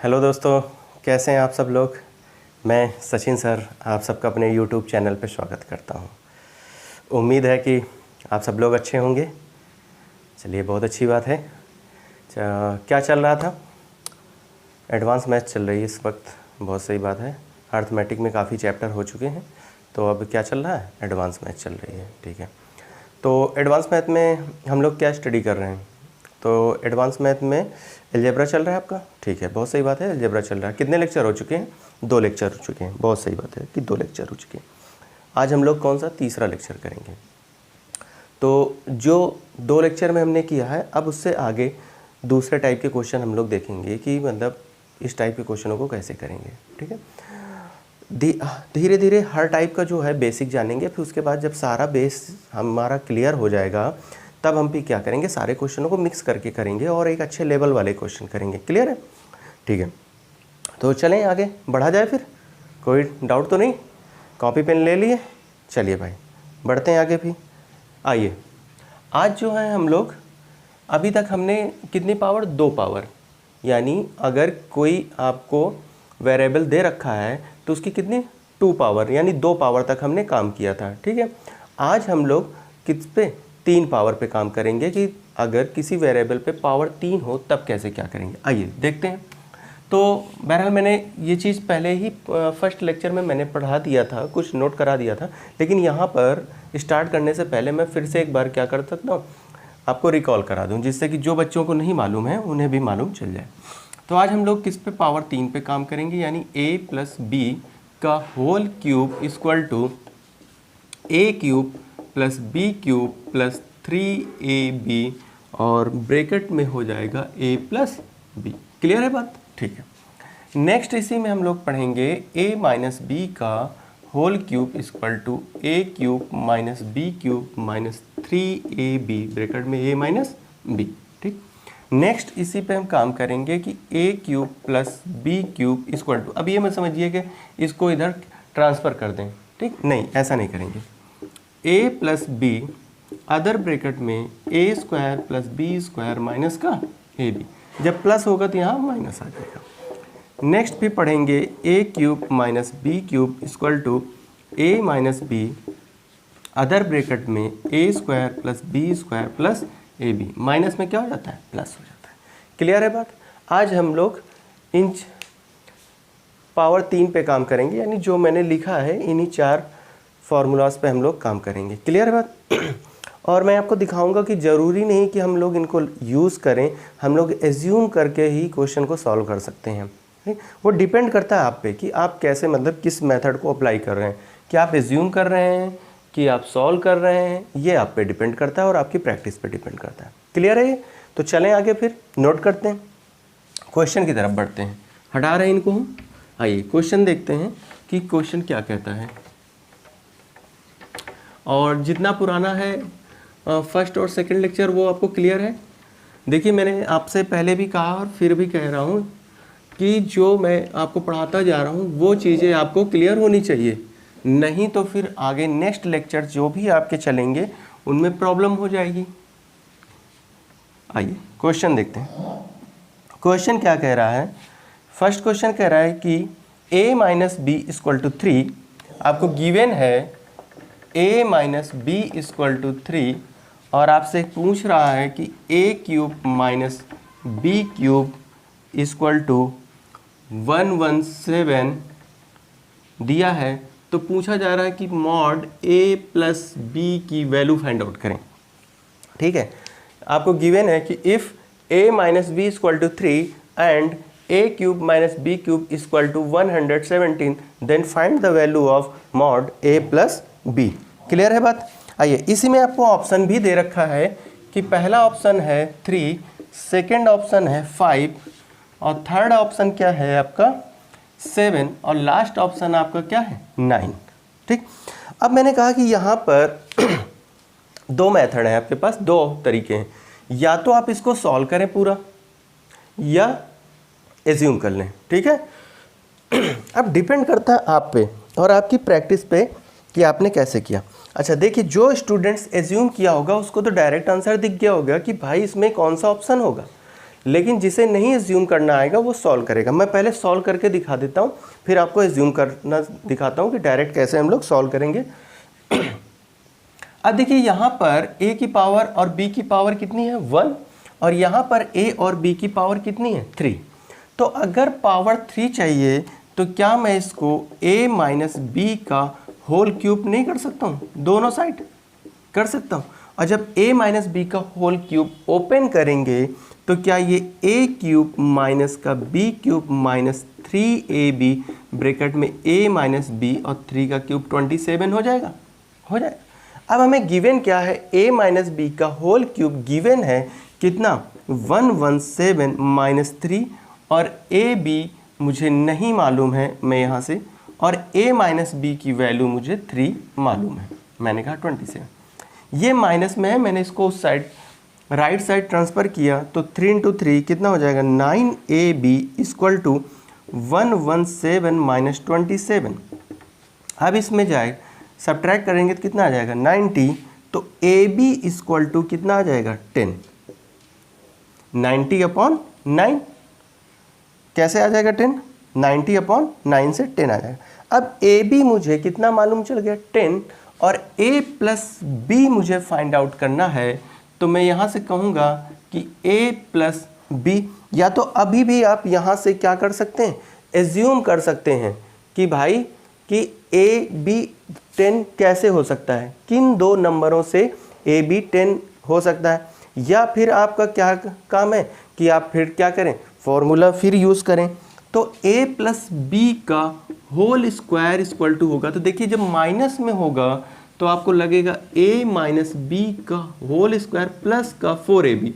Hello दोस्तों, कैसे हैं आप सब लोग। मैं सचिन सर आप सबका अपने यूट्यूब चैनल पे स्वागत करता हूं। उम्मीद है कि आप सब लोग अच्छे होंगे। चलिए, बहुत अच्छी बात है। क्या चल रहा था? एडवांस मैथ चल रही है इस वक्त। बहुत सही बात है। अर्थमेटिक में काफ़ी चैप्टर हो चुके हैं, तो अब क्या चल रहा है? एडवांस मैथ चल रही है। ठीक है, तो एडवांस मैथ में हम लोग क्या स्टडी कर रहे हैं? तो एडवांस मैथ में अलजेब्रा चल रहा है आपका। ठीक है, बहुत सही बात है। अलजेब्रा चल रहा है। कितने लेक्चर हो चुके हैं? 2 लेक्चर हो चुके हैं। बहुत सही बात है कि 2 लेक्चर हो चुके हैं। आज हम लोग कौन सा तीसरा लेक्चर करेंगे। तो जो 2 लेक्चर में हमने किया है, अब उससे आगे दूसरे टाइप के क्वेश्चन हम लोग देखेंगे कि मतलब इस टाइप के क्वेश्चनों को कैसे करेंगे। ठीक है, धीरे धीरे हर टाइप का जो है बेसिक जानेंगे। फिर उसके बाद जब सारा बेस हमारा क्लियर हो जाएगा, तब हम भी क्या करेंगे, सारे क्वेश्चनों को मिक्स करके करेंगे और एक अच्छे लेवल वाले क्वेश्चन करेंगे। क्लियर है? ठीक है, तो चलें आगे बढ़ा जाए। फिर कोई डाउट तो नहीं? कॉपी पेन ले लिए? चलिए भाई, बढ़ते हैं आगे भी। आइए, आज जो है हम लोग अभी तक हमने कितनी पावर? 2 पावर। यानी अगर कोई आपको वेरिएबल दे रखा है तो उसकी कितनी? 2 पावर, यानी 2 पावर तक हमने काम किया था। ठीक है, आज हम लोग किस पे? 3 पावर पे काम करेंगे कि अगर किसी वेरिएबल पे पावर 3 हो तब कैसे क्या करेंगे। आइए देखते हैं। तो बहरहाल मैंने ये चीज़ पहले ही फर्स्ट लेक्चर में मैंने पढ़ा दिया था, कुछ नोट करा दिया था, लेकिन यहाँ पर स्टार्ट करने से पहले मैं फिर से एक बार क्या कर सकता हूँ, आपको रिकॉल करा दूँ, जिससे कि जो बच्चों को नहीं मालूम है उन्हें भी मालूम चल जाए। तो आज हम लोग किस पे? पावर 3 पे काम करेंगे, यानी a + b का whole cube equal to a cube + b cube + 3ab और ब्रैकेट में हो जाएगा a + b। क्लियर है बात? ठीक है। नेक्स्ट इसी में हम लोग पढ़ेंगे a - b का whole cube equal to a cube - b cube - 3ab bracket में a - b। ठीक, नेक्स्ट इसी पे हम काम करेंगे कि a cube + b cube equal to, अब ये मत समझिए कि इसको इधर ट्रांसफ़र कर दें। ठीक, नहीं, ऐसा नहीं करेंगे। a + b अदर ब्रैकेट में a² + b² माइनस का ab। जब प्लस होगा तो यहाँ माइनस आ जाएगा। नेक्स्ट भी पढ़ेंगे a cube - b cube equal to a - b other bracket में a² + b² + ab। माइनस में क्या हो जाता है? प्लस हो जाता है। क्लियर है बात? आज हम लोग इंच पावर 3 पे काम करेंगे, यानी जो मैंने लिखा है इन्हीं 4 फार्मूलाज पे हम लोग काम करेंगे। क्लियर है बात? और मैं आपको दिखाऊंगा कि ज़रूरी नहीं कि हम लोग इनको यूज़ करें, हम लोग एज्यूम करके ही क्वेश्चन को सॉल्व कर सकते हैं। वो डिपेंड करता है आप पे कि आप कैसे, मतलब किस मेथड को अप्लाई कर रहे हैं, कि आप एज्यूम कर रहे हैं कि आप सॉल्व कर रहे हैं, ये आप पे डिपेंड करता है और आपकी प्रैक्टिस पे डिपेंड करता है। क्लियर है ये? तो चलें आगे, फिर नोट करते हैं, क्वेश्चन की तरफ बढ़ते हैं। हटा रहे हैं इनको हम। आइए क्वेश्चन देखते हैं कि क्वेश्चन क्या कहता है। और जितना पुराना है फर्स्ट और सेकंड लेक्चर वो आपको क्लियर है। देखिए, मैंने आपसे पहले भी कहा और फिर भी कह रहा हूँ कि जो मैं आपको पढ़ाता जा रहा हूँ वो चीज़ें आपको क्लियर होनी चाहिए, नहीं तो फिर आगे नेक्स्ट लेक्चर जो भी आपके चलेंगे उनमें प्रॉब्लम हो जाएगी। आइए क्वेश्चन देखते हैं। क्वेश्चन क्या कह रहा है? फर्स्ट क्वेश्चन कह रहा है कि a - b = 3 आपको गिवन है। a - b = 3 और आपसे पूछ रहा है कि a cube - b cube equal to 117 दिया है। तो पूछा जा रहा है कि मॉड a + b की वैल्यू फाइंड आउट करें। ठीक है, आपको गिवन है कि if a - b = 3 and a cube - b cube equal to 117 then find the value of mod a + b। Clear है बात? आइए, इसी में आपको ऑप्शन भी दे रखा है कि पहला ऑप्शन है 3, सेकेंड ऑप्शन है 5 और थर्ड ऑप्शन क्या है आपका 7 और लास्ट ऑप्शन आपका क्या है 9। ठीक, अब मैंने कहा कि यहाँ पर 2 मेथड है आपके पास, 2 तरीके हैं। या तो आप इसको सॉल्व करें पूरा या एज्यूम कर लें। ठीक है, अब डिपेंड करता है आप पे और आपकी प्रैक्टिस पे कि आपने कैसे किया। अच्छा देखिए, जो स्टूडेंट्स एज्यूम किया होगा उसको तो डायरेक्ट आंसर दिख गया होगा कि भाई इसमें कौन सा ऑप्शन होगा, लेकिन जिसे नहीं एज्यूम करना आएगा वो सॉल्व करेगा। मैं पहले सॉल्व करके दिखा देता हूँ, फिर आपको एज्यूम करना दिखाता हूँ कि डायरेक्ट कैसे हम लोग सॉल्व करेंगे। अब देखिए यहाँ पर a की पावर और b की पावर कितनी है 1, और यहाँ पर a और b की पावर कितनी है 3। तो अगर पावर 3 चाहिए तो क्या मैं इसको a माइनस बी का होल क्यूब नहीं कर सकता हूँ? दोनों साइड कर सकता हूँ। और जब a माइनस बी का होल क्यूब ओपन करेंगे तो क्या ये a क्यूब माइनस का b cube minus 3ab bracket में a माइनस बी और 3 का क्यूब 27 हो जाएगा? हो जाएगा। अब हमें गिवन क्या है, a माइनस बी का होल क्यूब गिवन है कितना 117 माइनस 3, और a b मुझे नहीं मालूम है मैं यहाँ से, और a माइनस बी की वैल्यू मुझे 3 मालूम है, मैंने कहा 27। ये माइनस में है, मैंने इसको उस साइड राइट साइड ट्रांसफ़र किया तो 3 इंटू 3 कितना हो जाएगा 9ab इक्वल टू 117 माइनस 27। अब इसमें जाए सब्ट्रैक्ट करेंगे तो कितना आ जाएगा 90, तो ab इक्वल टू कितना आ जाएगा 10, 90 अपॉन 9। कैसे आ जाएगा 10? 90 अपॉन 9 से 10 आ जाएगा। अब ab मुझे कितना मालूम चल गया 10, और a प्लस b मुझे फाइंड आउट करना है। तो मैं यहाँ से कहूँगा कि a प्लस b, या तो अभी भी आप यहाँ से क्या कर सकते हैं, एज्यूम कर सकते हैं कि भाई कि a b 10 कैसे हो सकता है, किन दो नंबरों से a b 10 हो सकता है। या फिर आपका क्या काम है कि आप फिर क्या करें, फॉर्मूला फिर यूज़ करें। तो a प्लस बी का होल स्क्वायर इक्वल टू होगा, तो देखिए जब माइनस में होगा तो आपको लगेगा a माइनस बी का होल स्क्वायर प्लस का 4ab।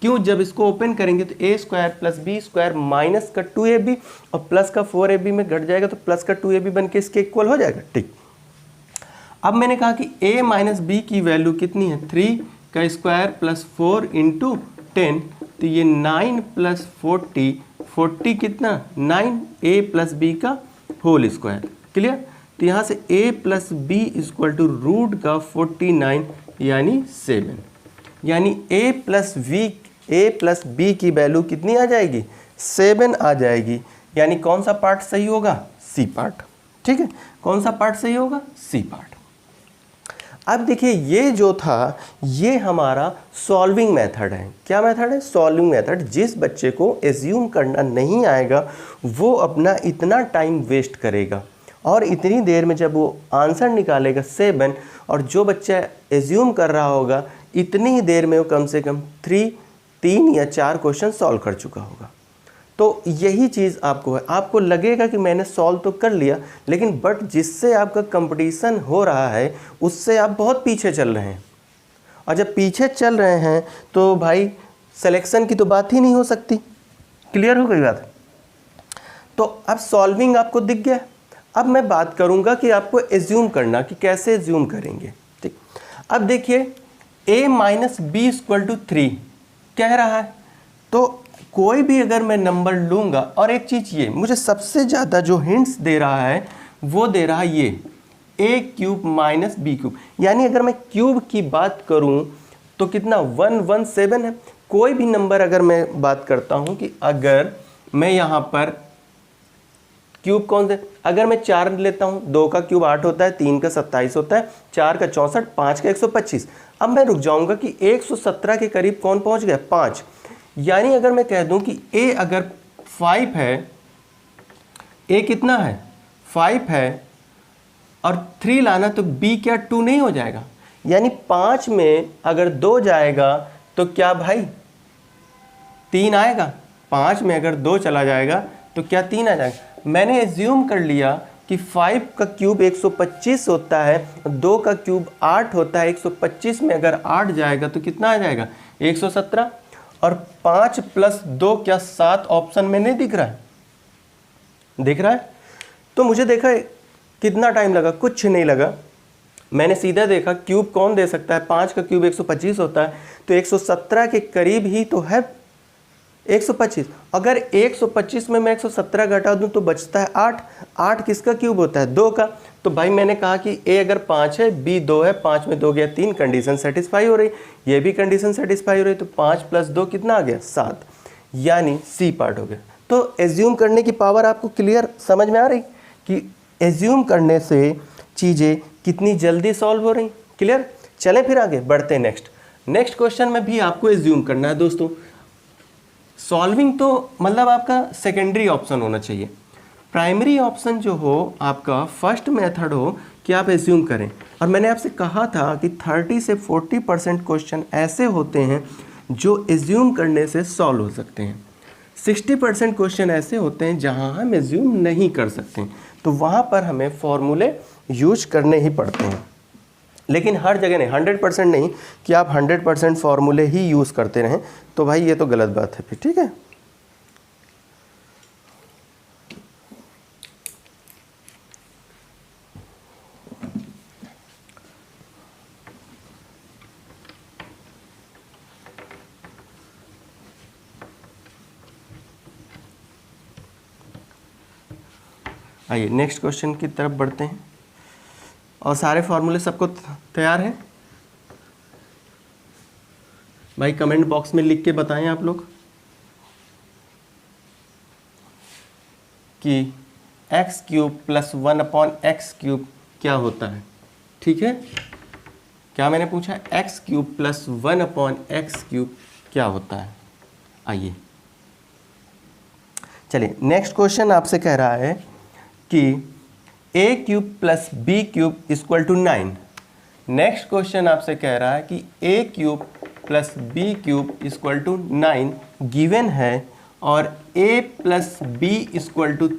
क्यों? जब इसको ओपन करेंगे तो a square plus B square minus का 2ab और प्लस का 4ab में घट जाएगा तो प्लस का 2ab बन के इसके इक्वल हो जाएगा। ठीक, अब मैंने कहा कि a माइनस बी की वैल्यू कितनी है 3 का स्क्वायर प्लस 4 इंटू 10, तो ये 9 प्लस 40, 40 कितना 9 a प्लस बी का होल स्क्वायर। क्लियर? तो यहाँ से a plus B equal to root का 49 यानी 7, यानी a प्लस बी की वैल्यू कितनी आ जाएगी 7 आ जाएगी। यानी कौन सा पार्ट सही होगा, सी पार्ट। ठीक है, कौन सा पार्ट सही होगा, सी पार्ट। अब देखिए ये जो था ये हमारा सॉल्विंग मेथड है। क्या मेथड है, सॉल्विंग मेथड। जिस बच्चे को एज्यूम करना नहीं आएगा वो अपना इतना टाइम वेस्ट करेगा, और इतनी देर में जब वो आंसर निकालेगा 7, और जो बच्चा एज्यूम कर रहा होगा इतनी ही देर में वो कम से कम 3 या 4 क्वेश्चन सॉल्व कर चुका होगा। तो यही चीज़ आपको है, आपको लगेगा कि मैंने सॉल्व तो कर लिया, लेकिन बट जिससे आपका कंपटीशन हो रहा है उससे आप बहुत पीछे चल रहे हैं, और जब पीछे चल रहे हैं तो भाई सिलेक्शन की तो बात ही नहीं हो सकती। क्लियर हो गई बात? तो अब सॉल्विंग आपको दिख गया। अब मैं बात करूंगा कि आपको एज्यूम करना, कि कैसे एज्यूम करेंगे। ठीक, अब देखिए a minus B equal to 3 कह रहा है, तो कोई भी अगर मैं नंबर लूँगा, और एक चीज़ ये मुझे सबसे ज़्यादा जो हिंट्स दे रहा है वो दे रहा है ये a cube minus B cube, यानी अगर मैं क्यूब की बात करूँ तो कितना 117 है। कोई भी नंबर अगर मैं बात करता हूँ कि अगर मैं यहाँ पर क्यूब कौन से, अगर मैं 4 लेता हूँ, 2 का क्यूब 8 होता है, 3 का 27 होता है, 4 का 64, 5 का 125। अब मैं रुक जाऊँगा कि 117 के करीब कौन पहुँच गया 5। यानी अगर मैं कह दूं कि a अगर 5 है, a कितना है 5 है, और 3 लाना तो b क्या 2 नहीं हो जाएगा? यानी 5 में अगर 2 जाएगा तो क्या भाई 3 आएगा? 5 में अगर 2 चला जाएगा तो क्या 3 आ जाएगा? मैंने एज्यूम कर लिया कि 5 का क्यूब 125 होता है, 2 का क्यूब 8 होता है, 125 में अगर 8 जाएगा तो कितना आ जाएगा 117, और 5 प्लस 2 क्या 7 ऑप्शन में नहीं दिख रहा है? दिख रहा है? तो मुझे देखा कितना टाइम लगा, कुछ नहीं लगा। मैंने सीधा देखा क्यूब कौन दे सकता है, 5 का क्यूब 125 होता है, तो 117 के करीब ही तो है 125। अगर 125 में मैं 117 घटा दूं तो बचता है 8। 8 किसका क्यूब होता है 2 का। तो भाई मैंने कहा कि a अगर 5 है, b 2 है, 5 में 2 गया 3, कंडीशन सेटिस्फाई हो रही, ये भी कंडीशन सेटिस्फाई हो रही, तो 5 प्लस 2 कितना आ गया 7। यानी सी पार्ट हो गया। तो एज्यूम करने की पावर आपको क्लियर समझ में आ रही कि एज्यूम करने से चीज़ें कितनी जल्दी सॉल्व हो रही। क्लियर? चलें फिर आगे बढ़ते हैं। नेक्स्ट क्वेश्चन में भी आपको एज्यूम करना है दोस्तों। सॉल्विंग तो मतलब आपका सेकेंडरी ऑप्शन होना चाहिए। प्राइमरी ऑप्शन जो हो आपका फर्स्ट मेथड हो कि आप एज्यूम करें। और मैंने आपसे कहा था कि 30 से 40% क्वेश्चन ऐसे होते हैं जो एज्यूम करने से सॉल्व हो सकते हैं। 60% क्वेश्चन ऐसे होते हैं जहां हम एज्यूम नहीं कर सकते, तो वहां पर हमें फॉर्मूले यूज करने ही पड़ते हैं। लेकिन हर जगह नहीं, 100% नहीं कि आप 100% फॉर्मूले ही यूज़ करते रहें, तो भाई ये तो गलत बात है फिर। ठीक है, आइए नेक्स्ट क्वेश्चन की तरफ बढ़ते हैं। और सारे फॉर्मूले सबको तैयार हैं भाई? कमेंट बॉक्स में लिख के बताएं आप लोग कि x³ + 1/x³ क्या होता है। ठीक है, क्या मैंने पूछा? x³ + 1/x³ क्या होता है। आइए चलिए, नेक्स्ट क्वेश्चन आपसे कह रहा है कि a³ + b³ = 9। नेक्स्ट क्वेश्चन आपसे कह रहा है कि a³ + b³ = 9 गिवन है और a + b =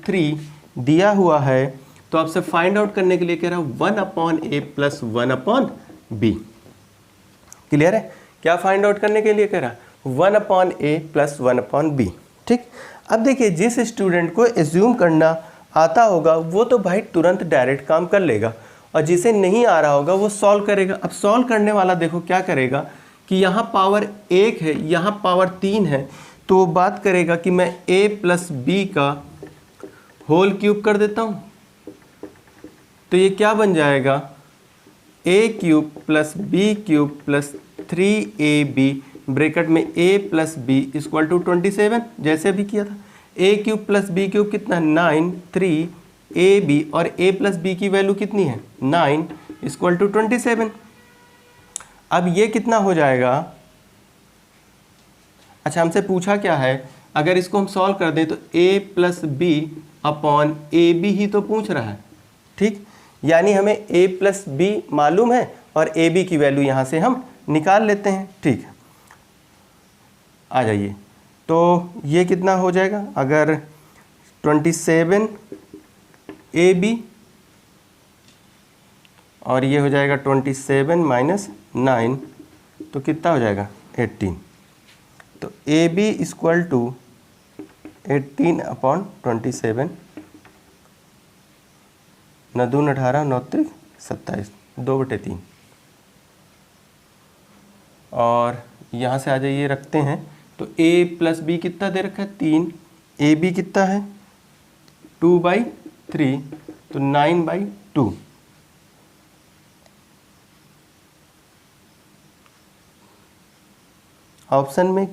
3 दिया हुआ है। तो आपसे फाइंड आउट करने के लिए कह रहा है 1/a + 1/b। क्लियर है? क्या फाइंड आउट करने के लिए कह रहा है? 1/a + 1/b। ठीक, अब देखिए, जिस स्टूडेंट को एज्यूम करना आता होगा वो तो भाई तुरंत डायरेक्ट काम कर लेगा, और जिसे नहीं आ रहा होगा वो सॉल्व करेगा। अब सॉल्व करने वाला देखो क्या करेगा कि यहाँ पावर 1 है, यहाँ पावर 3 है, तो वो बात करेगा कि मैं a + b का होल क्यूब कर देता हूँ। तो ये क्या बन जाएगा? a³ + b³ + 3ab ब्रैकेट में a + b = 27, जैसे अभी किया था। a³ + b³ कितना? 9, 3ab और a + b की वैल्यू कितनी है? 9 = 27। अब ये कितना हो जाएगा? अच्छा, हमसे पूछा क्या है? अगर इसको हम सॉल्व कर दें तो a + b/ab ही तो पूछ रहा है। ठीक, यानी हमें a + b मालूम है और ab की वैल्यू यहाँ से हम निकाल लेते हैं। ठीक है, आ जाइए। तो ये कितना हो जाएगा? अगर 27ab और ये हो जाएगा 27 - 9, तो कितना हो जाएगा? 18। तो AB = 18/27, 9 दूनी 18, 9 त्रिक 27, 2/3। और यहाँ से आ जाइए, रखते हैं तो a + b कितना दे रखा है? 3। AB कितना है? 2/3, तो 9/2। ऑप्शन में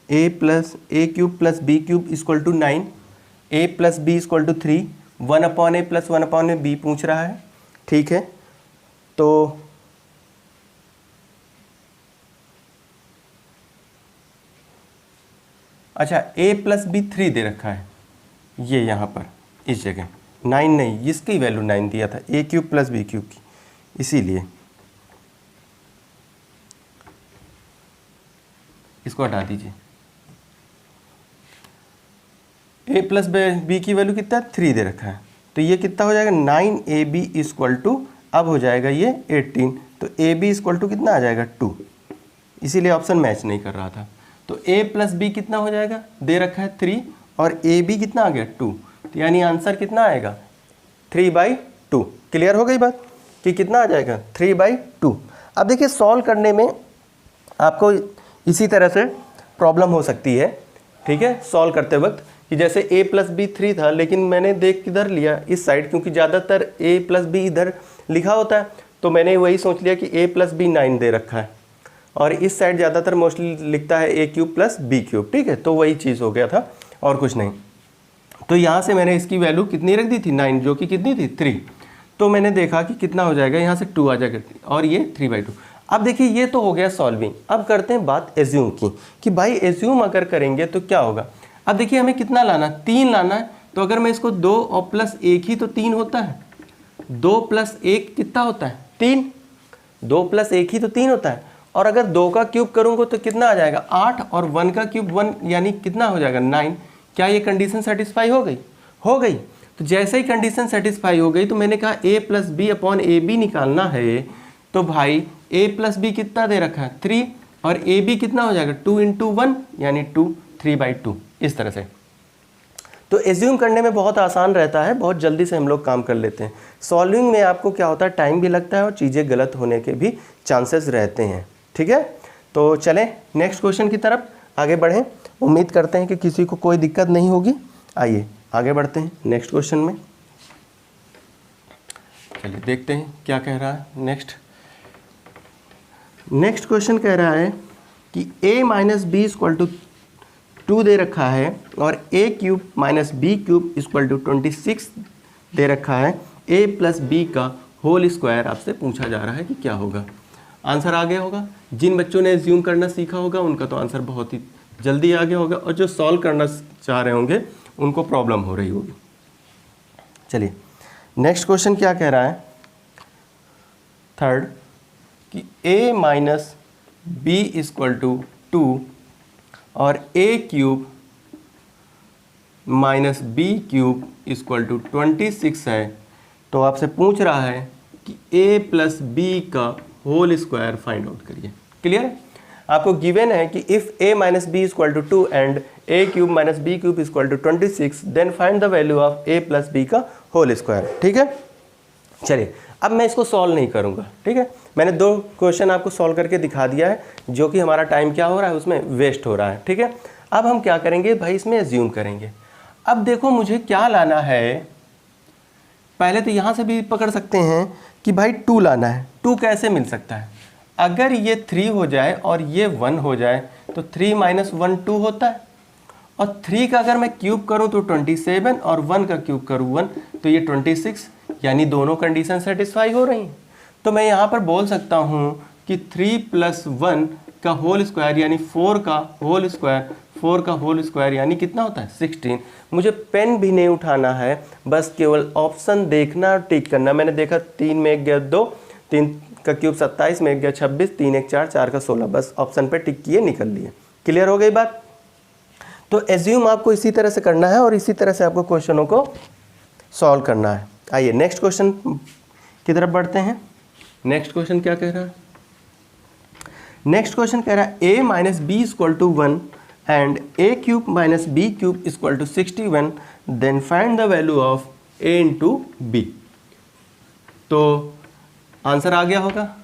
a³ + b³ = 9, a + b = 3, 1/a + 1/b पूछ रहा है। ठीक है, तो अच्छा, a + b 3 दे रखा है, ये यहाँ पर इस जगह 9 नहीं, इसकी वैल्यू 9 दिया था, a³ + b³ की, इसीलिए इसको हटा दीजिए। a + b की वैल्यू कितना? 3 दे रखा है, तो ये कितना हो जाएगा? 9ab = अब हो जाएगा ये 18, तो ab = कितना आ जाएगा? 2। इसीलिए ऑप्शन मैच नहीं कर रहा था। तो a + b कितना हो जाएगा? दे रखा है 3 और ab कितना आ गया? 2, तो यानी आंसर कितना आएगा? 3/2। क्लियर हो गई बात कि कितना आ जाएगा? 3/2। अब देखिए, सॉल्व करने में आपको इसी तरह से प्रॉब्लम हो सकती है। ठीक है, सॉल्व करते वक्त कि जैसे a प्लस बी 3 था, लेकिन मैंने देख किधर लिया, इस साइड, क्योंकि ज़्यादातर a प्लस बी इधर लिखा होता है, तो मैंने वही सोच लिया कि a प्लस बी 9 दे रखा है, और इस साइड ज़्यादातर मोस्टली लिखता है a cube plus B cube, ठीक है। तो वही चीज़ हो गया था और कुछ नहीं। तो यहाँ से मैंने इसकी वैल्यू कितनी रख दी थी, 9, जो कि कितनी थी 3। तो मैंने देखा कि कितना हो जाएगा, यहाँ से 2 आ जाएगा और ये 3/2। अब देखिए ये तो हो गया सॉल्विंग। अब करते हैं बात एज्यूम की, कि भाई एज्यूम अगर करेंगे तो क्या होगा। अब देखिए हमें कितना लाना, 3 लाना है। तो अगर मैं इसको 2 और प्लस 1 ही तो 3 होता है, 2 प्लस 1 कितना होता है 3, 2 प्लस 1 ही तो 3 होता है। और अगर 2 का क्यूब करूँगा तो कितना आ जाएगा 8, और 1 का क्यूब 1 यानी कितना हो जाएगा 9। क्या ये कंडीशन सेटिस्फाई हो गई? हो गई। तो जैसे ही कंडीशन सेटिस्फाई हो गई तो मैंने कहा a plus B upon A B निकालना है। तो भाई a प्लस बी कितना दे रखा है 3, और ए बी कितना हो जाएगा 2 × 1 यानी 2, 3/2, इस तरह से। तो एज्यूम करने में बहुत आसान रहता है, बहुत जल्दी से हम लोग काम कर लेते हैं। सॉल्विंग में आपको क्या होता है, टाइम भी लगता है और चीज़ें गलत होने के भी चांसेस रहते हैं, ठीक है। तो चलें नेक्स्ट क्वेश्चन की तरफ आगे बढ़ें। उम्मीद करते हैं कि किसी को कोई दिक्कत नहीं होगी। आइए आगे बढ़ते हैं नेक्स्ट क्वेश्चन में। चलिए देखते हैं क्या कह रहा है नेक्स्ट क्वेश्चन कह रहा है कि a minus B equal to 2 दे रखा है, और a cube minus B cube equal to 26 दे रखा है। a प्लस बी का होल स्क्वायर आपसे पूछा जा रहा है कि क्या होगा। आंसर आ गया होगा। जिन बच्चों ने एज्यूम करना सीखा होगा उनका तो आंसर बहुत ही जल्दी आ गया होगा, और जो सॉल्व करना चाह रहे होंगे उनको प्रॉब्लम हो रही होगी। चलिए नेक्स्ट क्वेश्चन क्या कह रहा है, थर्ड, कि a minus B equal to 2 और a cube minus B cube equal to 26 है। तो आपसे पूछ रहा है कि a प्लस बी का होल स्क्वायर फाइंड आउट करिए। क्लियर है? आपको गिवन है कि if a minus B equal to 2 and a cube minus B cube equal to 26, then find the value of a plus B का whole square. ठीक है, चलिए अब मैं इसको सॉल्व नहीं करूँगा। ठीक है, मैंने 2 क्वेश्चन आपको सॉल्व करके दिखा दिया है, जो कि हमारा टाइम क्या हो रहा है उसमें वेस्ट हो रहा है। ठीक है, अब हम क्या करेंगे भाई, इसमें एज्यूम करेंगे। अब देखो मुझे क्या लाना है, पहले तो यहाँ से भी पकड़ सकते हैं कि भाई 2 लाना है। 2 कैसे मिल सकता है? अगर ये 3 हो जाए और ये 1 हो जाए तो 3 माइनस 1 2 होता है, और 3 का अगर मैं क्यूब करूँ तो 27, और 1 का क्यूब करूँ 1 तो ये 26, यानी दोनों कंडीशन सेटिस्फाई हो रही हैं। तो मैं यहाँ पर बोल सकता हूँ कि 3 प्लस 1 का होल स्क्वायर यानी 4 का होल स्क्वायर, 4 का होल स्क्वायर यानी कितना होता है 16। मुझे पेन भी नहीं उठाना है, बस केवल ऑप्शन देखना और टिक करना। मैंने देखा 3 में 1 गया 2, 3 का क्यूब 27 में 1 गया 26, 3 1 4, 4 का 16, बस ऑप्शन पे टिक किए निकल लिए। क्लियर हो गई बात? तो एज्यूम आपको इसी तरह से करना है और इसी तरह से आपको क्वेश्चनों को सॉल्व करना है। आइए नेक्स्ट क्वेश्चन की तरफ बढ़ते हैं। नेक्स्ट क्वेश्चन क्या कह रहा है? नेक्स्ट क्वेश्चन कह रहा है a minus B equal to 1 and a cube minus B cube equal to 61, then find the value of a into B. तो आंसर आ गया होगा।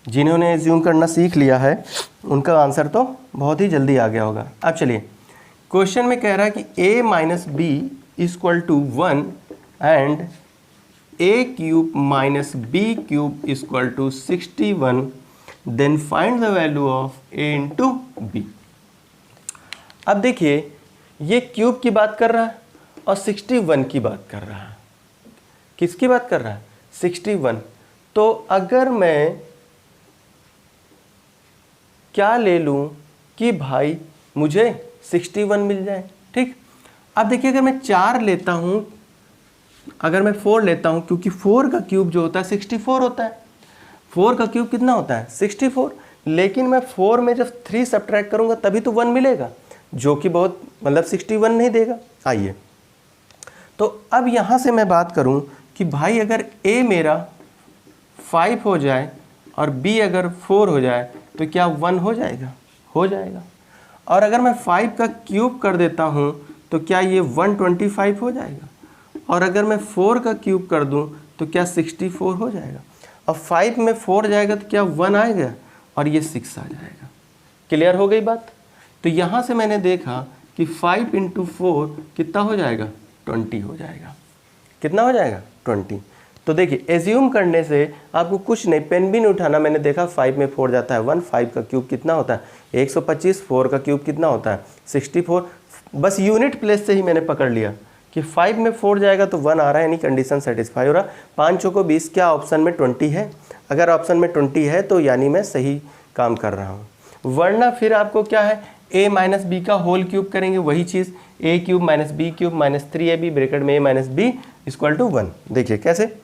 जिन्होंने एज्यूम करना सीख लिया है उनका आंसर तो बहुत ही जल्दी आ गया होगा। अब चलिए, क्वेश्चन में कह रहा है कि a minus B equal to 1 and a cube minus B cube equal to 61, then find the value of a into B. अब देखिए ये क्यूब की बात कर रहा है और 61 की बात कर रहा है। किसकी बात कर रहा है? 61। तो अगर मैं क्या ले लूँ कि भाई मुझे 61 मिल जाए। ठीक, अब देखिए अगर मैं 4 लेता हूँ, अगर मैं 4 लेता हूँ, क्योंकि 4 का क्यूब जो होता है 64 होता है। 4 का क्यूब कितना होता है 64, लेकिन मैं 4 में जब 3 सब्ट्रैक्ट करूँगा तभी तो 1 मिलेगा, जो कि बहुत मतलब 61 नहीं देगा। आइए, तो अब यहाँ से मैं बात करूँ कि भाई अगर a मेरा 5 हो जाए और b अगर 4 हो जाए तो क्या 1 हो जाएगा? हो जाएगा। और अगर मैं 5 का क्यूब कर देता हूँ तो क्या ये 125 हो जाएगा? और अगर मैं 4 का क्यूब कर दूँ तो क्या 64 हो जाएगा? और 5 में 4 जाएगा तो क्या 1 आएगा और ये 6 आ जाएगा। क्लियर हो गई बात? तो यहाँ से मैंने देखा कि 5 इंटू 4 कितना हो जाएगा, 20 हो जाएगा। कितना हो जाएगा, 20। तो देखिए एज्यूम करने से आपको कुछ नहीं, पेन भी नहीं उठाना। मैंने देखा 5 में 4 जाता है 1, 5 का क्यूब कितना होता है 125, 4 का क्यूब कितना होता है 64। बस यूनिट प्लेस से ही मैंने पकड़ लिया कि 5 में 4 जाएगा तो 1 आ रहा है, यानी कंडीशन सेटिस्फाई हो रहा। 5 को 20, क्या ऑप्शन में 20 है? अगर ऑप्शन में 20 है तो यानी मैं सही काम कर रहा हूँ। वरना फिर आपको क्या है, a माइनस बी का होल क्यूब करेंगे, वही चीज़ a cube minus B cube minus 3ab bracket में a minus B equal to 1। देखिए कैसे,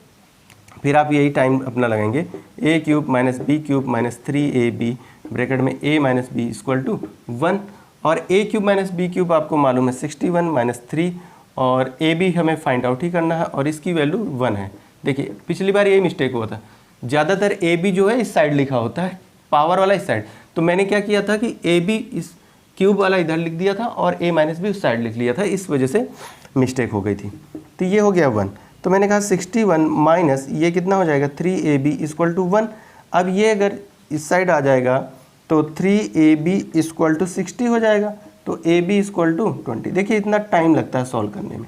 फिर आप यही टाइम अपना लगाएंगे, a cube minus B cube minus 3ab bracket में a minus B equal to 1। और a cube minus B cube आपको मालूम है 61 माइनस 3, और a भी हमें फाइंड आउट ही करना है और इसकी वैल्यू 1 है। देखिए पिछली बार यही मिस्टेक हुआ था, ज़्यादातर a b जो है इस साइड लिखा होता है, पावर वाला इस साइड। तो मैंने क्या किया था कि a b इस क्यूब वाला इधर लिख दिया था और a माइनस बी उस साइड लिख लिया था, इस वजह से मिस्टेक हो गई थी। तो ये हो गया 1। तो मैंने कहा 61 माइनस ये कितना हो जाएगा 3ab इक्वल टू 1। अब ये अगर इस साइड आ जाएगा तो 3ab इक्वल टू 60 हो जाएगा, तो ab इक्वल टू 20। देखिए इतना टाइम लगता है सॉल्व करने में,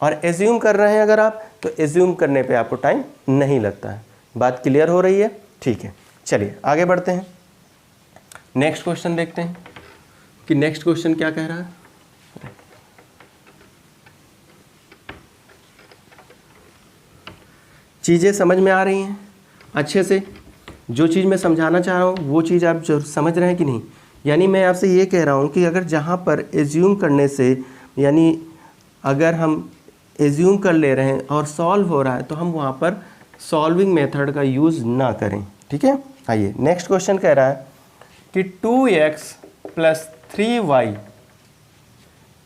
और एज्यूम कर रहे हैं अगर आप तो एज्यूम करने पे आपको टाइम नहीं लगता है। बात क्लियर हो रही है? ठीक है, चलिए आगे बढ़ते हैं। नेक्स्ट क्वेश्चन देखते हैं कि नेक्स्ट क्वेश्चन क्या कह रहा है। चीज़ें समझ में आ रही हैं अच्छे से? जो चीज़ मैं समझाना चाह रहा हूँ वो चीज़ आप जो समझ रहे हैं कि नहीं? यानी मैं आपसे ये कह रहा हूँ कि अगर जहाँ पर एज्यूम करने से, यानी अगर हम एज्यूम कर ले रहे हैं और सॉल्व हो रहा है तो हम वहाँ पर सॉल्विंग मेथड का यूज़ ना करें। ठीक है, आइए नेक्स्ट क्वेश्चन कह रहा है कि 2x plus 3y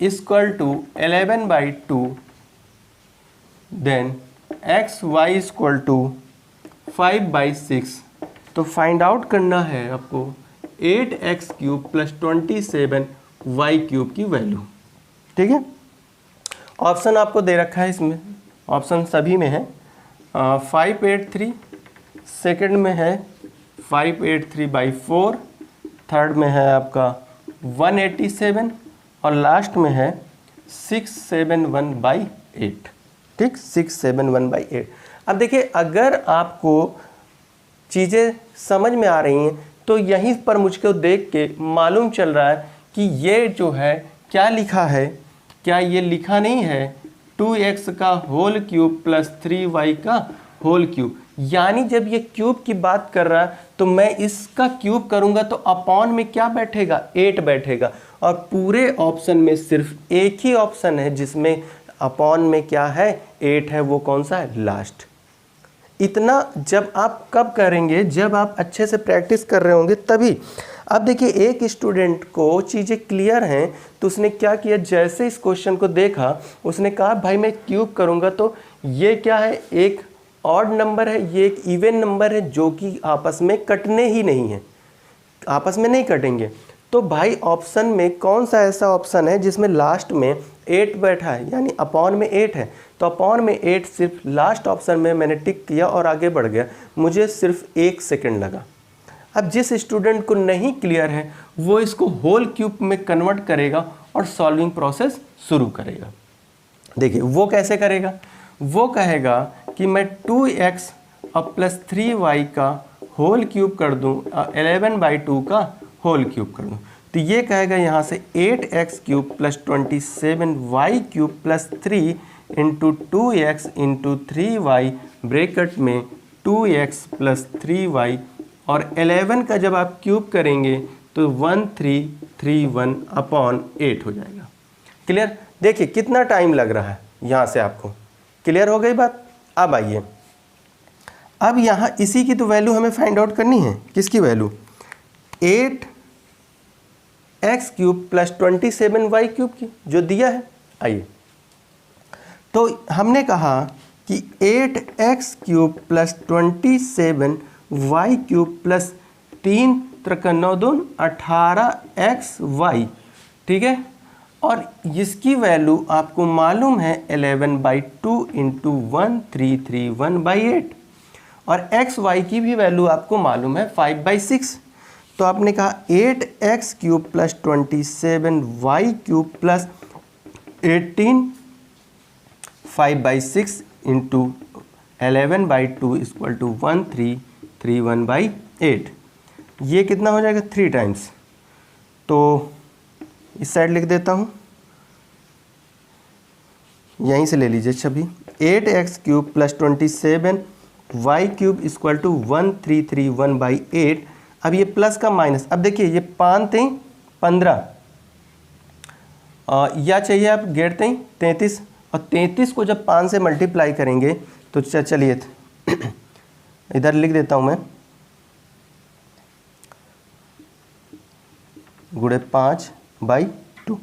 equal to 11/2 then X Y equal to 5/6। तो फाइंड आउट करना है आपको 8x cube plus 27y cube की वैल्यू। ठीक है, ऑप्शन आपको दे रखा है, इसमें ऑप्शन सभी में है 583, सेकंड में है 583/4, थर्ड में है आपका 187 और लास्ट में है 671/8। ठीक, 671/8। अब देखिए अगर आपको चीज़ें समझ में आ रही हैं तो यहीं पर मुझको देख के मालूम चल रहा है कि ये जो है क्या लिखा है, क्या ये लिखा नहीं है 2x का होल क्यूब प्लस 3y का होल क्यूब। यानी जब ये क्यूब की बात कर रहा है तो मैं इसका क्यूब करूंगा तो अपॉन में क्या बैठेगा, 8 बैठेगा। और पूरे ऑप्शन में सिर्फ एक ही ऑप्शन है जिसमें अपॉन में क्या है 8 है, वो कौन सा है, लास्ट। इतना जब आप कब करेंगे, जब आप अच्छे से प्रैक्टिस कर रहे होंगे तभी। अब देखिए एक स्टूडेंट को चीज़ें क्लियर हैं तो उसने क्या किया, जैसे इस क्वेश्चन को देखा उसने कहा भाई मैं क्यूब करूंगा तो ये क्या है, एक ऑड नंबर है, ये एक इवन नंबर है जो कि आपस में कटने ही नहीं है, आपस में नहीं कटेंगे। तो भाई ऑप्शन में कौन सा ऐसा ऑप्शन है जिसमें लास्ट में 8 बैठा है, यानी अपॉन में 8 है। तो अपॉन में 8 सिर्फ लास्ट ऑप्शन में मैंने टिक किया और आगे बढ़ गया, मुझे सिर्फ 1 सेकंड लगा। अब जिस स्टूडेंट को नहीं क्लियर है वो इसको होल क्यूब में कन्वर्ट करेगा और सॉल्विंग प्रोसेस शुरू करेगा। देखिए वो कैसे करेगा, वो कहेगा कि मैं 2x और प्लस 3y का होल क्यूब कर दूं, 11/2 का होल क्यूब कर दूं। तो ये कहेगा यहाँ से 8x cube plus 27y cube plus 3 into 2x into 3y bracket में 2x प्लस 3y, और 11 का जब आप क्यूब करेंगे तो 1331 अपॉन 8 हो जाएगा। क्लियर? देखिए कितना टाइम लग रहा है यहाँ से, आपको क्लियर हो गई बात। अब आइए, अब यहाँ इसी की तो वैल्यू हमें फाइंड आउट करनी है, किसकी value, 8x cube plus 27y cube की, जो दिया है। आइए, तो हमने कहा कि 8x cube plus 27y cube plus 3 × 9 = 18xy। ठीक है, और इसकी वैल्यू आपको मालूम है 11/2 इंटू 1331/8, और xy की भी वैल्यू आपको मालूम है 5/6। तो आपने कहा 8x cube plus 27y cube plus 18 5/6 into 11/2 equal to 1331/8। ये कितना हो जाएगा 3 टाइम्स। तो इस साइड लिख देता हूँ, यहीं से ले लीजिए छवि। 8x cube plus 27y cube equal to 1331/8। अब ये प्लस का माइनस, अब देखिए ये 5 3 15 या चाहिए आप 33, और 33 को जब 5 से मल्टीप्लाई करेंगे तो चलिए इधर लिख देता हूँ मैं, गुणे 5/2।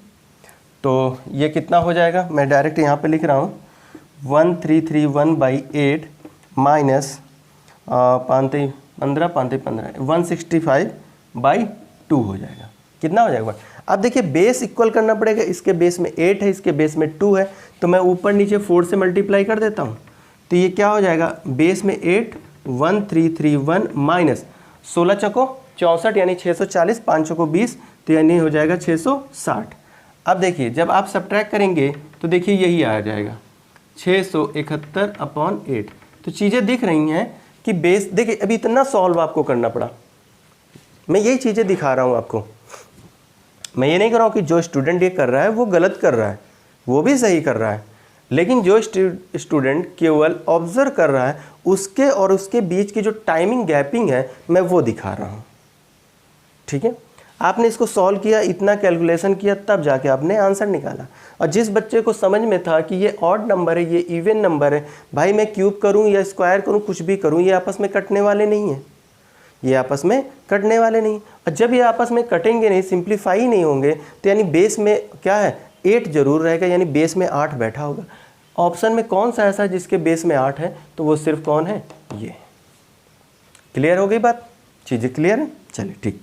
तो ये कितना हो जाएगा, मैं डायरेक्ट यहाँ पे लिख रहा हूँ 1331/8 माइनस 5 3 15 5 3 15 165/2 हो जाएगा। कितना हो जाएगा? अब देखिए बेस इक्वल करना पड़ेगा, इसके बेस में 8 है, इसके बेस में 2 है, तो मैं ऊपर नीचे 4 से मल्टीप्लाई कर देता हूँ। तो ये क्या हो जाएगा, बेस में 8 1331 माइनस 16 चौको 64 यानी 640, 5 चौको 20 तो यानी हो जाएगा 660। अब देखिए जब आप सब्ट्रैक्ट करेंगे तो देखिए यही आ जाएगा 671/8। तो चीज़ें दिख रही हैं कि बेस, देखिए अभी इतना सॉल्व आपको करना पड़ा, मैं यही चीज़ें दिखा रहा हूँ आपको। मैं ये नहीं कर रहा हूँ कि जो स्टूडेंट ये कर रहा है वो गलत कर रहा है, वो भी सही कर रहा है, लेकिन जो स्टूडेंट केवल ऑब्जर्व कर रहा है उसके और उसके बीच की जो टाइमिंग गैपिंग है मैं वो दिखा रहा हूँ। ठीक है, आपने इसको सॉल्व किया, इतना कैलकुलेशन किया, तब जाके आपने आंसर निकाला। और जिस बच्चे को समझ में था कि ये ऑड नंबर है, ये इवन नंबर है, भाई मैं क्यूब करूँ या स्क्वायर करूँ, कुछ भी करूँ, ये आपस में कटने वाले नहीं हैं, ये आपस में कटने वाले नहीं। और जब ये आपस में कटेंगे नहीं, सिंप्लीफाई ही नहीं होंगे, तो यानी बेस में क्या है 8 जरूर रहेगा, यानी बेस में 8 बैठा होगा। ऑप्शन में कौन सा ऐसा जिसके बेस में 8 है, तो वो सिर्फ कौन है, ये। क्लियर हो गई बात, चीज़ें क्लियर है? चलिए ठीक,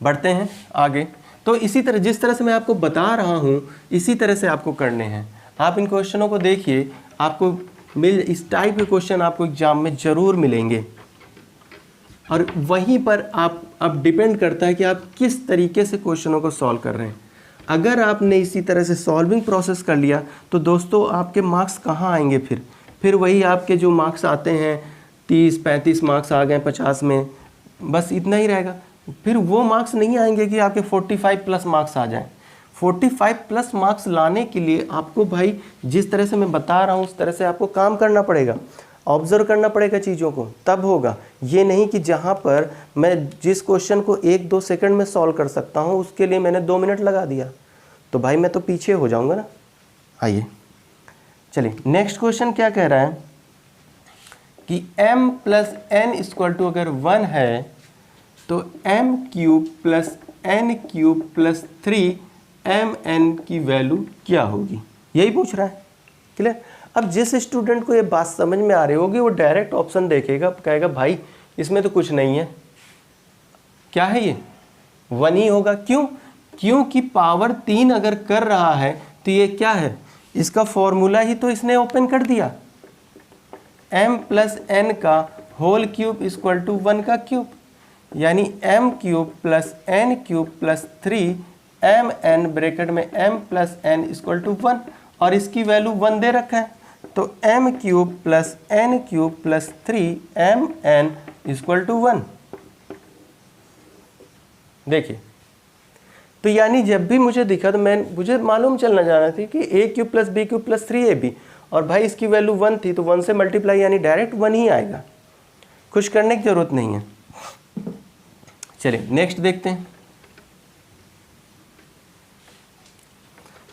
बढ़ते हैं आगे। तो इसी तरह जिस तरह से मैं आपको बता रहा हूँ इसी तरह से आपको करने हैं। आप इन क्वेश्चनों को देखिए, आपको इस टाइप के क्वेश्चन आपको एग्जाम में ज़रूर मिलेंगे, और वहीं पर आप अब डिपेंड करता है कि आप किस तरीके से क्वेश्चनों को सॉल्व कर रहे हैं। अगर आपने इसी तरह से सॉल्विंग प्रोसेस कर लिया तो दोस्तों आपके मार्क्स कहाँ आएंगे, फिर वही आपके जो मार्क्स आते हैं 30-35 मार्क्स आ गए 50 में, बस इतना ही रहेगा। फिर वो मार्क्स नहीं आएंगे कि आपके 45 प्लस मार्क्स आ जाएं। 45 प्लस मार्क्स लाने के लिए आपको भाई जिस तरह से मैं बता रहा हूँ उस तरह से आपको काम करना पड़ेगा, ऑब्जर्व करना पड़ेगा चीज़ों को, तब होगा। ये नहीं कि जहाँ पर मैं जिस क्वेश्चन को 1-2 सेकंड में सॉल्व कर सकता हूँ उसके लिए मैंने 2 मिनट लगा दिया, तो भाई मैं तो पीछे हो जाऊँगा ना। आइए चलिए नेक्स्ट क्वेश्चन क्या कह रहा है कि m plus n equal to अगर 1 है तो m cube plus n cube plus 3mn की वैल्यू क्या होगी, यही पूछ रहा है। क्लियर? अब जिस स्टूडेंट को ये बात समझ में आ रही होगी वो डायरेक्ट ऑप्शन देखेगा, कहेगा भाई इसमें तो कुछ नहीं है, क्या है ये 1 ही होगा। क्यों? क्योंकि पावर 3 अगर कर रहा है तो ये क्या है, इसका फॉर्मूला ही तो इसने ओपन कर दिया, m प्लस n का होल क्यूब इक्वल टू 1 का क्यूब, यानी m cube plus n cube plus 3mn bracket में m plus n equal to 1, और इसकी वैल्यू 1 दे रखा है, तो m cube plus n cube plus 3mn equal to 1। देखिए, तो यानी जब भी मुझे दिखा तो मुझे मालूम चलना जाना थी कि a cube plus b cube plus 3ab, और भाई इसकी वैल्यू 1 थी तो 1 से मल्टीप्लाई यानी डायरेक्ट 1 ही आएगा, कुछ करने की जरूरत नहीं है। चलिए नेक्स्ट देखते हैं।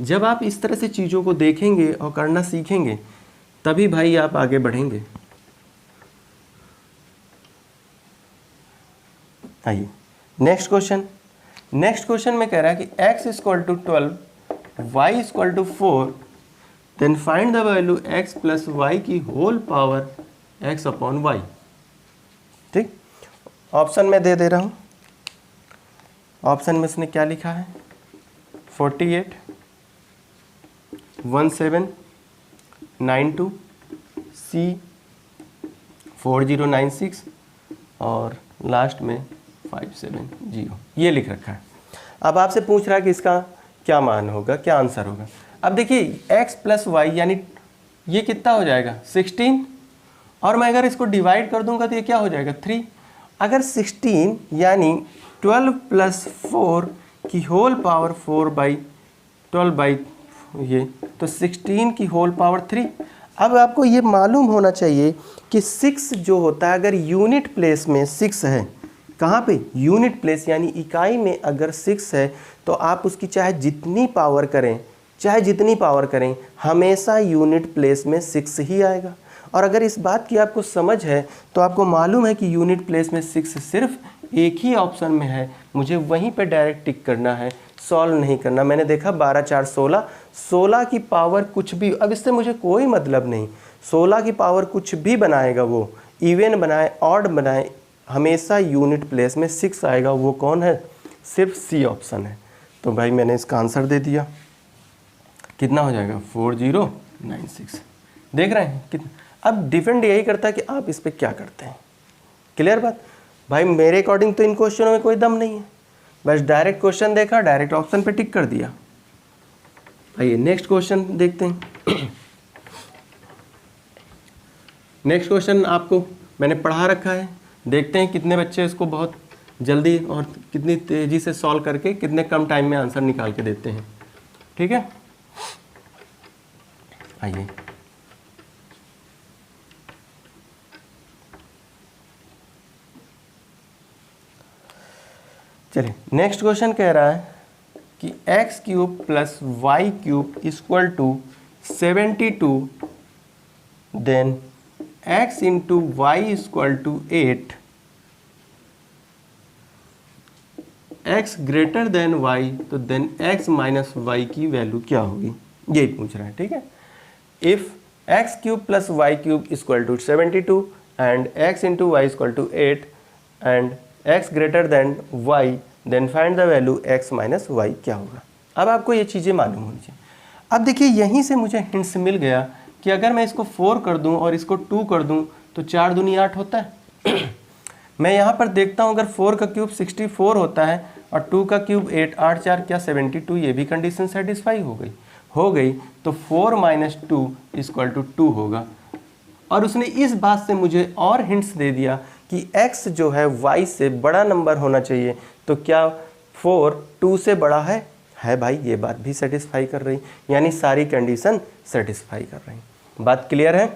जब आप इस तरह से चीज़ों को देखेंगे और करना सीखेंगे तभी भाई आप आगे बढ़ेंगे। आइए नेक्स्ट क्वेश्चन। नेक्स्ट क्वेश्चन में कह रहा है कि x equal to 12, y equal to 4, then find the value x plus y की whole power x upon y. ठीक, ऑप्शन में दे रहा हूँ। ऑप्शन में इसने क्या लिखा है, 48, 1792, C 4096 और लास्ट में 570 ये लिख रखा है। अब आपसे पूछ रहा है कि इसका क्या मान होगा, क्या आंसर होगा। अब देखिए x प्लस वाई यानी ये कितना हो जाएगा 16, और मैं अगर इसको डिवाइड कर दूंगा तो ये क्या हो जाएगा 3। अगर 16 यानी 12 प्लस 4 की होल पावर 4/12 ये तो 16 की होल पावर 3। अब आपको ये मालूम होना चाहिए कि 6 जो होता है अगर यूनिट प्लेस में 6 है, कहाँ पे यूनिट प्लेस यानी इकाई में अगर 6 है तो आप उसकी चाहे जितनी पावर करें हमेशा यूनिट प्लेस में 6 ही आएगा। और अगर इस बात की आपको समझ है तो आपको मालूम है कि यूनिट प्लेस में 6 सिर्फ एक ही ऑप्शन में है, मुझे वहीं पे डायरेक्ट टिक करना है, सॉल्व नहीं करना। मैंने देखा 12 4 16, 16 की पावर कुछ भी, अब इससे मुझे कोई मतलब नहीं, 16 की पावर कुछ भी बनाएगा वो, इवन बनाए ऑड बनाए, हमेशा यूनिट प्लेस में 6 आएगा। वो कौन है, सिर्फ सी ऑप्शन है। तो भाई मैंने इसका आंसर दे दिया, कितना हो जाएगा 4096। देख रहे हैं कितना। अब डिपेंड यही करता है कि आप इस पर क्या करते हैं। क्लियर बात भाई, मेरे अकॉर्डिंग तो इन क्वेश्चनों में कोई दम नहीं है, बस डायरेक्ट क्वेश्चन देखा, डायरेक्ट ऑप्शन पे टिक कर दिया। आइए नेक्स्ट क्वेश्चन देखते हैं। नेक्स्ट क्वेश्चन आपको मैंने पढ़ा रखा है, देखते हैं कितने बच्चे इसको बहुत जल्दी और कितनी तेज़ी से सॉल्व करके कितने कम टाइम में आंसर निकाल के देते हैं। ठीक है, आइए चलिए नेक्स्ट क्वेश्चन कह रहा है कि x cube plus Y cube equal to 72, then x into Y equal to 8, x greater than y, तो देन x माइनस वाई की वैल्यू क्या होगी, यही पूछ रहा है। ठीक है, if x cube plus Y cube equal to 72 and x into Y equal to 8 and x greater than y, then find the value x minus Y क्या होगा। अब आपको ये चीज़ें मालूम होनी चाहिए। अब देखिए यहीं से मुझे हिंट्स मिल गया कि अगर मैं इसको 4 कर दूं और इसको 2 कर दूं तो 4 दूनी 8 होता है। मैं यहाँ पर देखता हूँ अगर 4 का क्यूब 64 होता है और 2 का क्यूब 8, 8 4 क्या 72, ये भी कंडीशन सेटिस्फाई हो गई तो 4 माइनस 2 इक्वल टू 2 होगा। और उसने इस बात से मुझे और हिंट्स दे दिया कि x जो है y से बड़ा नंबर होना चाहिए, तो क्या 4 2 से बड़ा है भाई, ये बात भी सेटिस्फाई कर रही, यानी सारी कंडीशन सेटिस्फाई कर रही। बात क्लियर है?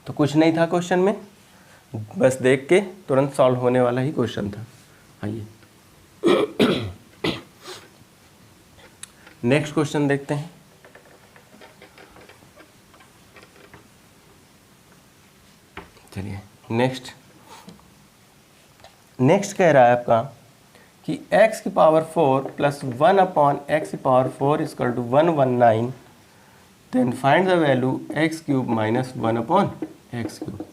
तो कुछ नहीं था क्वेश्चन में, बस देख के तुरंत सॉल्व होने वाला ही क्वेश्चन था। आइए नेक्स्ट क्वेश्चन देखते हैं। चलिए नेक्स्ट कह रहा है आपका कि x की पावर 4 प्लस 1 अपॉन एक्स की power 4 equal to 119, then find the value x cube minus 1 upon X cube.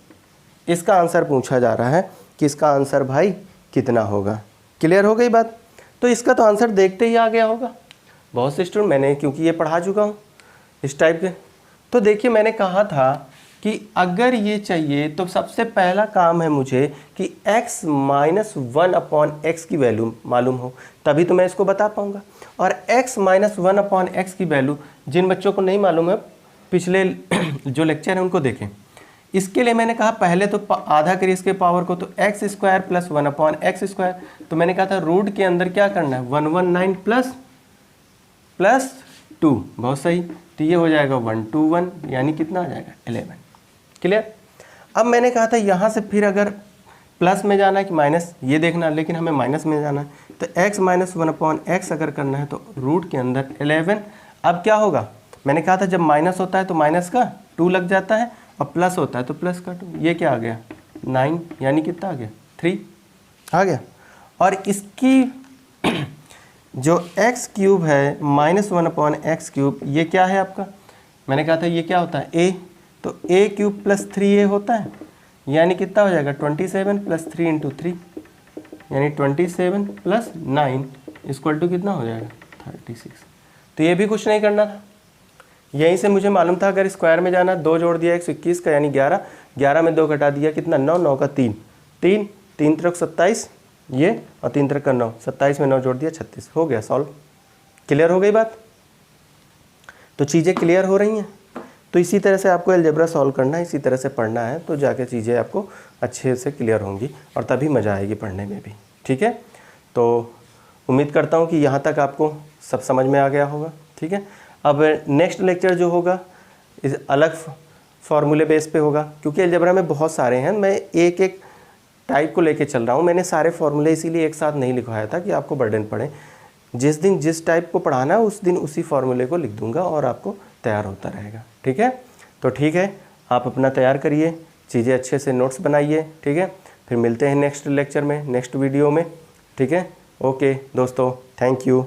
इसका आंसर पूछा जा रहा है कि इसका आंसर भाई कितना होगा। क्लियर हो गई बात? तो इसका तो आंसर देखते ही आ गया होगा बहुत से स्टूडेंट, मैंने क्योंकि ये पढ़ा चुका हूँ इस टाइप के। तो देखिए मैंने कहा था कि अगर ये चाहिए तो सबसे पहला काम है मुझे कि x माइनस 1 अपॉन एक्स की वैल्यू मालूम हो, तभी तो मैं इसको बता पाऊँगा। और x माइनस 1 अपॉन एक्स की वैल्यू जिन बच्चों को नहीं मालूम है पिछले जो लेक्चर है उनको देखें। इसके लिए मैंने कहा पहले तो आधा करिए इसके पावर को, तो x square plus 1 upon x square, तो मैंने कहा था रूट के अंदर क्या करना है 119 प्लस 2, बहुत सही, तो ये हो जाएगा 121, यानी कितना आ जाएगा 11। क्लियर? अब मैंने कहा था यहाँ से फिर अगर प्लस में जाना है कि माइनस, ये देखना, लेकिन हमें माइनस में जाना है, तो x माइनस 1 अपॉन एक्स अगर करना है तो रूट के अंदर 11। अब क्या होगा, मैंने कहा था जब माइनस होता है तो माइनस का 2 लग जाता है और प्लस होता है तो प्लस का 2, ये क्या आ गया 9, यानी कितना आ गया 3 आ गया। और इसकी जो x क्यूब है माइनस 1 अपॉन एक्स क्यूब, ये क्या है आपका, मैंने कहा था ये क्या होता है a, तो a क्यूब प्लस 3a होता है, यानी कितना हो जाएगा 27 प्लस 3 इंटू 3, यानी 27 प्लस 9 इक्वल टू कितना हो जाएगा 36। तो ये भी कुछ नहीं करना था, यहीं से मुझे मालूम था अगर स्क्वायर में जाना 2 जोड़ दिया 121 का यानी 11, 11 में 2 घटा दिया कितना 9, 9 का 3, 3 3 3 27, ये और 3 3 9, 27 में 9 जोड़ दिया 36, हो गया सॉल्व। क्लियर हो गई बात? तो चीज़ें क्लियर हो रही हैं। तो इसी तरह से आपको अलजेब्रा सॉल्व करना है, इसी तरह से पढ़ना है, तो जाके चीज़ें आपको अच्छे से क्लियर होंगी और तभी मज़ा आएगी पढ़ने में भी। ठीक है, तो उम्मीद करता हूँ कि यहाँ तक आपको सब समझ में आ गया होगा। ठीक है, अब नेक्स्ट लेक्चर जो होगा इस अलग फार्मूले बेस पे होगा, क्योंकि अलजेब्रा में बहुत सारे हैं, मैं एक एक टाइप को लेके चल रहा हूँ। मैंने सारे फार्मूले इसीलिए एक साथ नहीं लिखवाया था कि आपको बर्डन पड़े। जिस दिन जिस टाइप को पढ़ाना है उस दिन उसी फार्मूले को लिख दूंगा और आपको तैयार होता रहेगा। ठीक है, तो ठीक है, आप अपना तैयार करिए, चीज़ें अच्छे से नोट्स बनाइए। ठीक है, फिर मिलते हैं नेक्स्ट लेक्चर में, नेक्स्ट वीडियो में। ठीक है, ओके दोस्तों, थैंक यू।